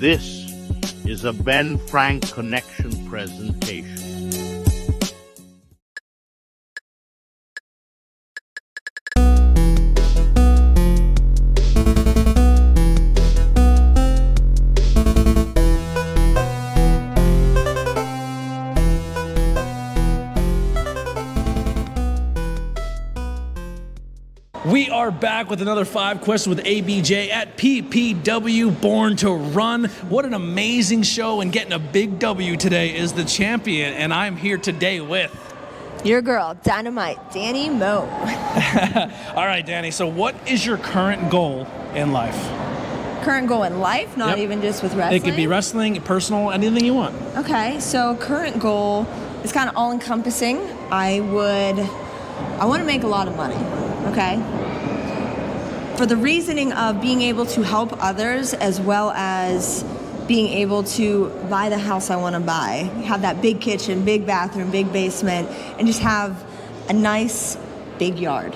This is a Ben Frank Connection presentation. We are back with another 5 questions with ABJ at PPW Born to Run. What an amazing show, and getting a big W today is the champion, and I'm here today with... Your girl, Dynamite, Dani Mo. All right, Dani, so what is your current goal in life? Current goal in life, not even just with wrestling? It could be wrestling, personal, anything you want. Okay, so current goal is kind of all-encompassing. I want to make a lot of money, okay? For the reasoning of being able to help others, as well as being able to buy the house I want to buy, have that big kitchen, big bathroom, big basement, and just have a nice big yard,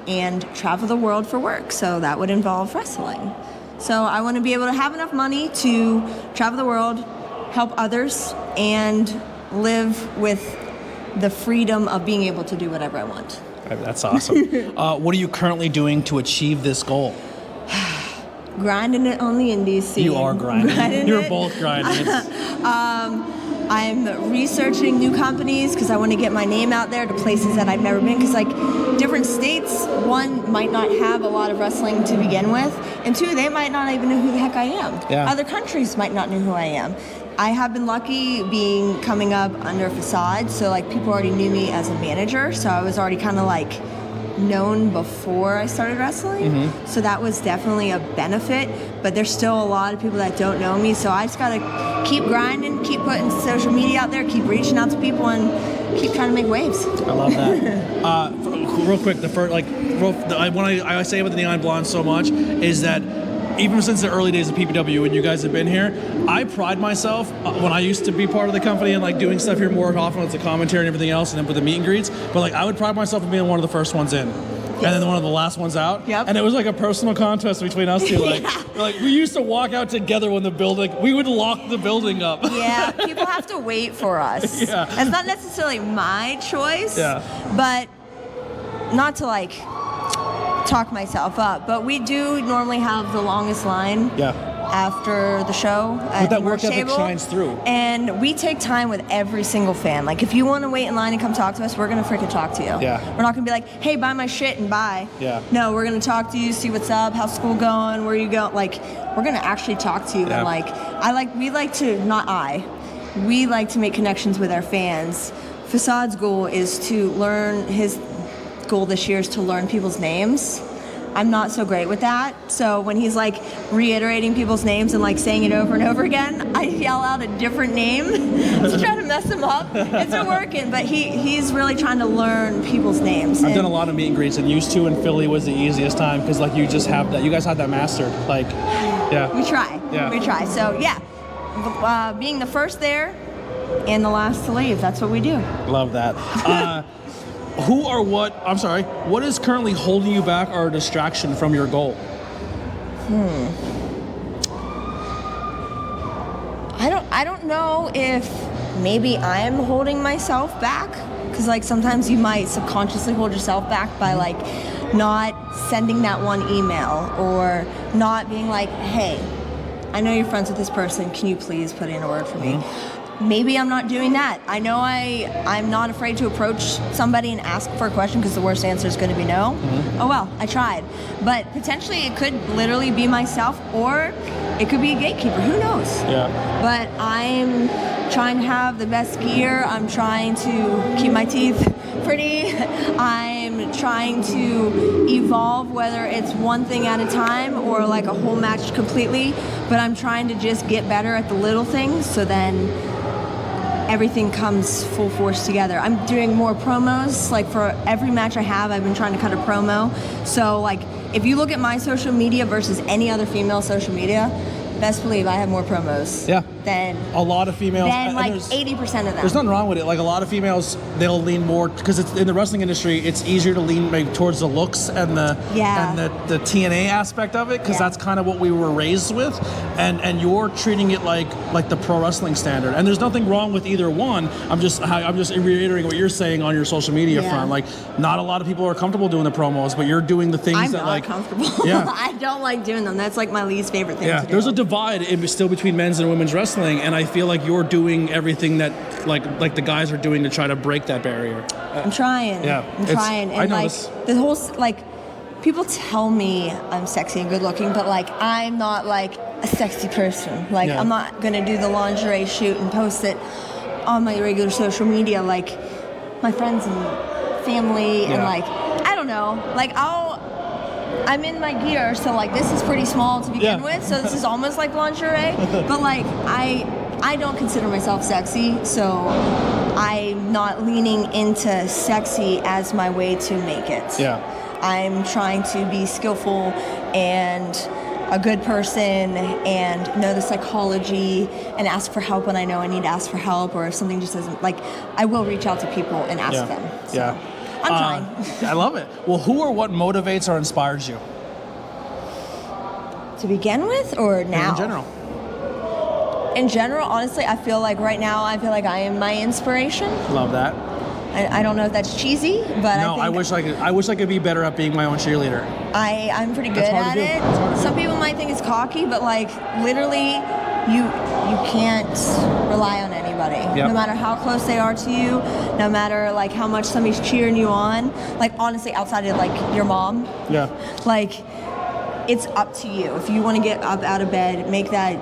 and travel the world for work. So that would involve wrestling. So I want to be able to have enough money to travel the world, help others, and live with the freedom of being able to do whatever I want. That's awesome. What are you currently doing to achieve this goal? Grinding it on the indies scene. You are grinding. You're both grinding. I'm researching new companies because I want to get my name out there to places that I've never been. Because different states, one, might not have a lot of wrestling to begin with, and two, they might not even know who the heck I am. Yeah. Other countries might not know who I am. I have been lucky coming up under Facade, so people already knew me as a manager, so I was already kind of known before I started wrestling. Mm-hmm. So that was definitely a benefit, but there's still a lot of people that don't know me, so I just gotta keep grinding, keep putting social media out there, keep reaching out to people, and keep trying to make waves. I love that. Real quick, when I say about the Neon Blonde so much is that even since the early days of PPW, when you guys have been here, I pride myself when I used to be part of the company and doing stuff here more often with the commentary and everything else, and then with the meet and greets. But I would pride myself in being one of the first ones in, and then one of the last ones out. Yep. And it was a personal contest between us two. We used to walk out together when we would lock the building up. Yeah, people have to wait for us. Yeah. It's not necessarily my choice. Yeah. But not to talk myself up, but we do normally have the longest line after the show at that the work merch ethic table. shines through. And we take time with every single fan. If you want to wait in line and come talk to us, we're going to freaking talk to you. Yeah. We're not going to be hey, buy my shit and bye. Yeah. No, we're going to talk to you, see what's up, how's school going, where you go. We're going to actually talk to you. Yeah. And we like to make connections with our fans. Facade's goal is to learn his goal this year is to learn people's names. I'm not so great with that. So when he's reiterating people's names and saying it over and over again, I yell out a different name to try to mess him up. It's not working, but he's really trying to learn people's names. I've done a lot of meet and greets, and used to in Philly was the easiest time because you just have that. You guys have that mastered. Yeah. We try. Yeah. We try. So being the first there and the last to leave, that's what we do. Love that. What is currently holding you back or a distraction from your goal? I don't know if maybe I'm holding myself back, because sometimes you might subconsciously hold yourself back by not sending that one email, or not being hey, I know you're friends with this person, can you please put in a word for me? Maybe I'm not doing that. I know I'm not afraid to approach somebody and ask for a question, because the worst answer is going to be no. Mm-hmm. Oh well, I tried. But potentially it could literally be myself, or it could be a gatekeeper. Who knows? Yeah. But I'm trying to have the best gear. I'm trying to keep my teeth pretty. I'm trying to evolve, whether it's one thing at a time or a whole match completely. But I'm trying to just get better at the little things, so then everything comes full force together. I'm doing more promos. For every match I have, I've been trying to cut a promo. So if you look at my social media versus any other female social media, best believe I have more promos. Yeah. Than a lot of females. Than like there's- 80% of them. There's nothing wrong with it. Like a lot of females, they'll lean more because it's in the wrestling industry. It's easier to lean maybe towards the looks and the TNA aspect of it because that's kind of what we were raised with. And you're treating it like the pro wrestling standard. And there's nothing wrong with either one. I'm just reiterating what you're saying on your social media front. Like not a lot of people are comfortable doing the promos, but you're doing the things that like comfortable. Yeah. I don't like doing them. That's like my least favorite thing to do. There's a divide still between men's and women's wrestling, and I feel like you're doing everything that like the guys are doing to try to break that barrier. I'm trying. Yeah. I'm trying. And I like the whole people tell me I'm sexy and good looking, but like I'm not like a sexy person. Like I'm not gonna do the lingerie shoot and post it on my regular social media like my friends and family and like I don't know. Like I'm in my gear, so like this is pretty small to begin with, so this is almost like lingerie. But like I don't consider myself sexy, so I'm not leaning into sexy as my way to make it. Yeah. I'm trying to be skillful and a good person and know the psychology and ask for help when I know I need to ask for help, or if something just doesn't, like, I will reach out to people and ask them. So I'm trying. I love it. Well, who or what motivates or inspires you? To begin with, or now? In general. In general, honestly, I feel like right now, I am my inspiration. Love that. I don't know if that's cheesy, but no, I wish I could be better at being my own cheerleader. I'm pretty good at it. Some people might think it's cocky, but like literally, you can't rely on anybody. Yep. No matter how close they are to you, no matter like how much somebody's cheering you on. Like honestly, outside of like your mom. Yeah. Like it's up to you. If you want to get up out of bed, make that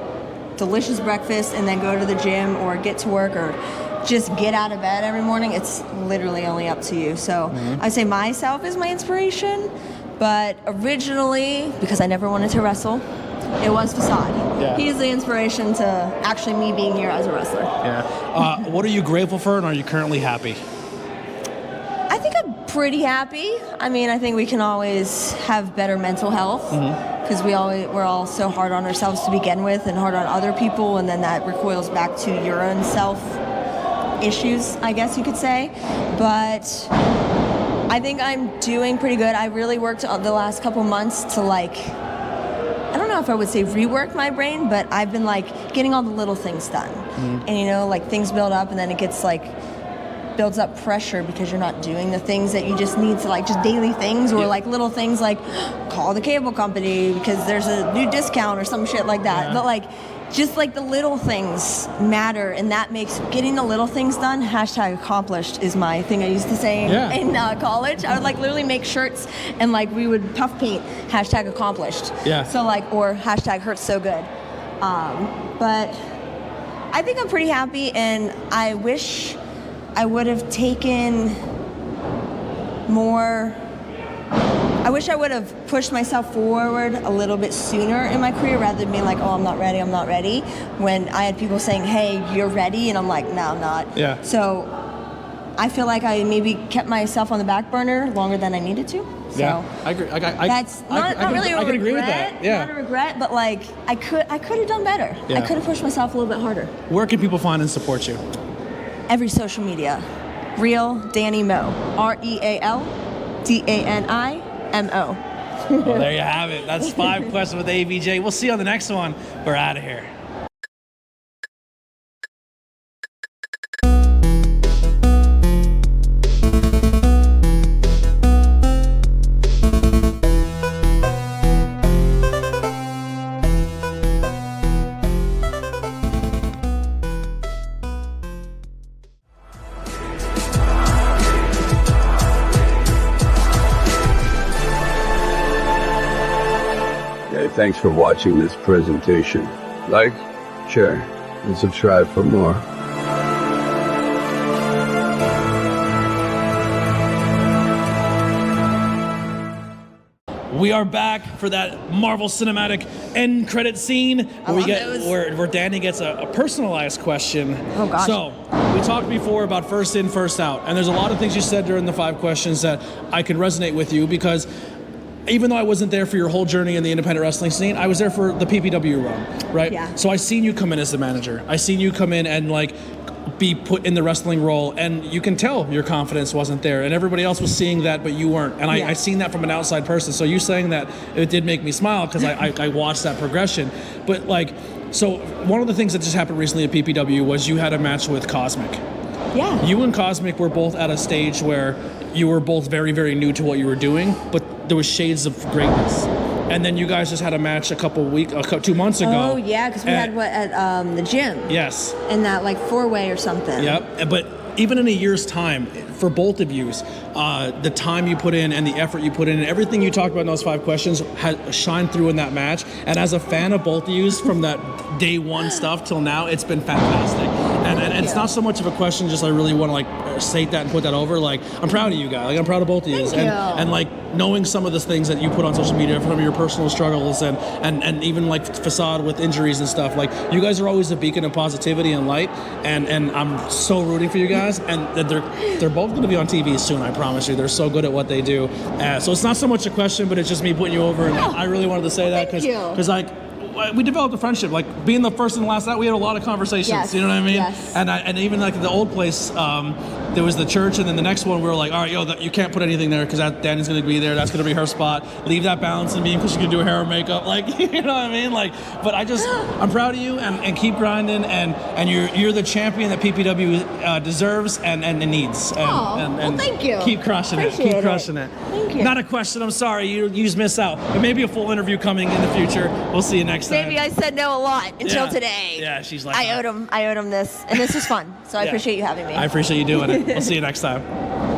delicious breakfast, and then go to the gym or get to work or just get out of bed every morning, it's literally only up to you. So I say myself is my inspiration, but originally, because I never wanted to wrestle, it was Facade. Yeah. He's the inspiration to actually me being here as a wrestler. Yeah. What are you grateful for, and are you currently happy? I think I'm pretty happy. I mean, I think we can always have better mental health because we're all so hard on ourselves to begin with and hard on other people, and then that recoils back to your own self issues, I guess you could say. But I think I'm doing pretty good. I really worked the last couple months to like, I don't know if I would say rework my brain, but I've been like getting all the little things done. And you know, like things build up and then it gets like, builds up pressure because you're not doing the things that you just need to, like just daily things or like little things like call the cable company because there's a new discount or some shit like that. But like just like the little things matter, and that makes getting the little things done. #accomplished is my thing I used to say in college. I would like literally make shirts and like we would puff paint #accomplished. Yeah. So like, or #hurts so good. But I think I'm pretty happy, and I wish I would have taken more. I wish I would have pushed myself forward a little bit sooner in my career rather than being like, oh, I'm not ready. When I had people saying, hey, you're ready, and I'm like, no, I'm not. Yeah. So I feel like I maybe kept myself on the back burner longer than I needed to. So yeah, I agree. That's not really a regret. I can agree with that. Yeah. Not a regret, but like I could have done better. Yeah. I could have pushed myself a little bit harder. Where can people find and support you? Every social media. Real Dani Mo. RealDaniMo. Well, there you have it. That's 5 questions with AVJ. We'll see you on the next one. We're out of here. Thanks for watching this presentation. Like, share, and subscribe for more. We are back for that Marvel Cinematic end credit scene where Dani gets a personalized question. Oh gosh. So we talked before about first in, first out, and there's a lot of things you said during the 5 questions that I could resonate with you because even though I wasn't there for your whole journey in the independent wrestling scene, I was there for the PPW run, right? Yeah. So I seen you come in as the manager. I seen you come in and like be put in the wrestling role, and you can tell your confidence wasn't there, and everybody else was seeing that, but you weren't. And I seen that from an outside person. So you saying that, it did make me smile because I watched that progression. But like, so one of the things that just happened recently at PPW was you had a match with Cosmic. Yeah. You and Cosmic were both at a stage where you were both very, very new to what you were doing, but there was shades of greatness. And then you guys just had a match 2 months ago. Oh yeah, because we had what at the gym. Yes. In that like 4-way or something. Yep. But even in a year's time, for both of you, the time you put in and the effort you put in and everything you talked about in those 5 questions had shined through in that match. And as a fan of both of you from that day one stuff till now, it's been fantastic. And it's not so much of a question, just I really want to like state that and put that over. Like, I'm proud of you guys. Like, I'm proud of both of you. And like knowing some of the things that you put on social media from your personal struggles and even like facade with injuries and stuff. Like, you guys are always a beacon of positivity and light. And I'm so rooting for you guys. And they're both going to be on TV soon, I promise you. They're so good at what they do. So it's not so much a question, but it's just me putting you over. And I really wanted to say that because like, we developed a friendship. Like, being the first and last out, we had a lot of conversations. Yes. You know what I mean? Yes. And even like the old place, there was the church, and then the next one we were like, all right, you can't put anything there because Danny's going to be there. That's going to be her spot. Leave that balance in me because she can do hair and makeup. Like, you know what I mean? Like, but I'm proud of you and keep grinding. And you're the champion that PPW deserves and needs. Well, thank you. Keep crushing it. Appreciate Keep crushing it. Thank you. Not a question. I'm sorry. You just miss out. But maybe a full interview coming in the future. We'll see you next time. Maybe I said no a lot until today. Yeah, she's like, I owed him this, and this was fun. So I appreciate you having me. I appreciate you doing it. We'll see you next time.